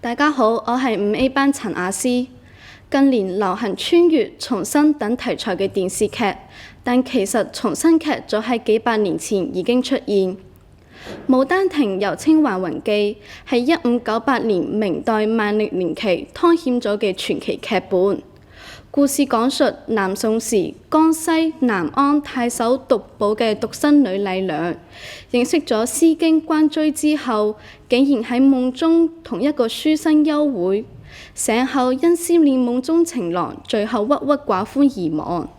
大家好，我係5A 班陳雅詩。近年流行穿越、重生等題材嘅電視劇，但其實重生劇早喺幾百年前已經出現。《牡丹亭》又稱《還魂記》，係1598年明代萬曆年期湯顯祖嘅傳奇劇本。故事講述南宋時江西南安太守獨寶嘅獨生女麗娘，認識咗《詩經》關雎之後，竟然喺夢中同一個書生幽會，醒後因思念夢中情郎，最後鬱鬱寡歡而亡。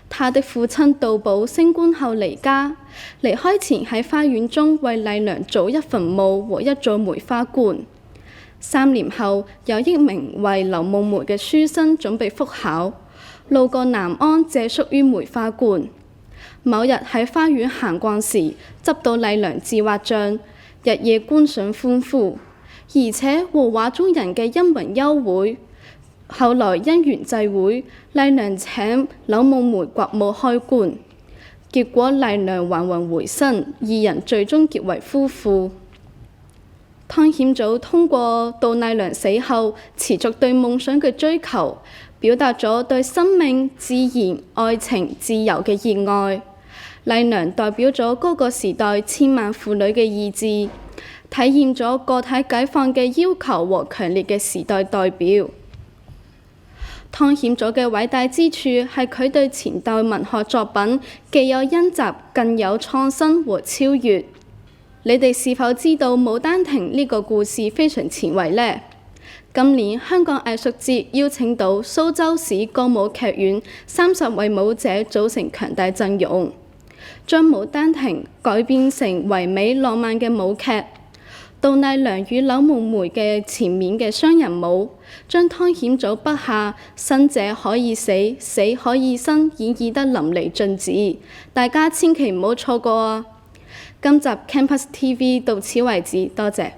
他的父親杜寶升官後離家，離開前喺花園中為麗娘造一墳墓和一座梅花觀。3年後，有一名為劉夢梅嘅書生準備復考，路過南安借宿於梅花觀。某日喺花園閒逛時，執到麗娘自畫像，日夜觀賞歡呼，而且和畫中人嘅音韻幽會。後來因緣際會，麗娘請柳夢梅刮目開觀，結果麗娘還魂回生，二人最終結為夫婦。湯顯祖通過到麗娘死後持續對夢想嘅追求，表達咗對生命、自然、愛情、自由嘅熱愛。麗娘代表咗嗰個時代千萬婦女嘅意志，體現咗個體解放嘅要求和強烈嘅時代代表。湯顯祖嘅偉大之處係佢對前代文學作品既有恩澤，更有創新和超越。你哋是否知道《牡丹亭》呢個故事非常前衛呢？今年香港藝術節邀請到蘇州市歌舞劇院30位舞者組成強大陣容，將《牡丹亭》改編成唯美浪漫嘅舞劇。杜麗娘與柳夢梅嘅前面嘅雙人舞，將湯顯祖筆下生者可以死，死可以生演繹得淋漓盡致，大家千祈唔好錯過啊！今集 Campus TV 到此為止，多謝。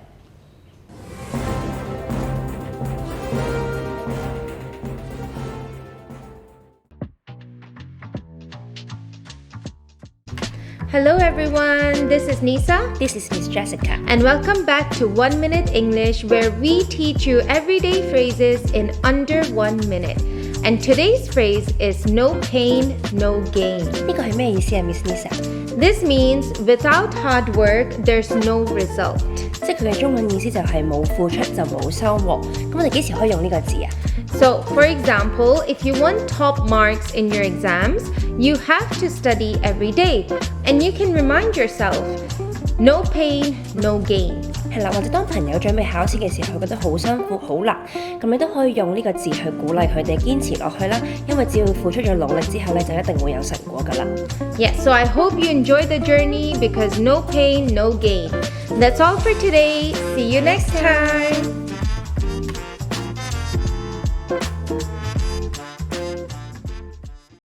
Hello everyone, this is Nisa. This is Miss Jessica. And welcome back to 1 Minute English, where we teach you everyday phrases in under 1 minute. And today's phrase is no pain, no gain. 呢個係咩意思啊 Miss Nisa？ This means without hard work, there's no result. 即係佢嘅中文意思就係冇付出就冇收穫。咁我哋幾時可以用呢個字啊？ So, for example, if you want top marks in your exams, you have to study every day. And you can remind yourself, no pain, no gain. 係啦，或者當朋友準備考試嘅時候，佢覺得好辛苦、好難，咁你都可以用呢個字去鼓勵佢哋堅持落去啦。因為只要付出咗努力之後咧，就一定會有成果㗎啦。Yeah, so I hope you enjoy the journey because no pain, no gain. That's all for today. See you next time.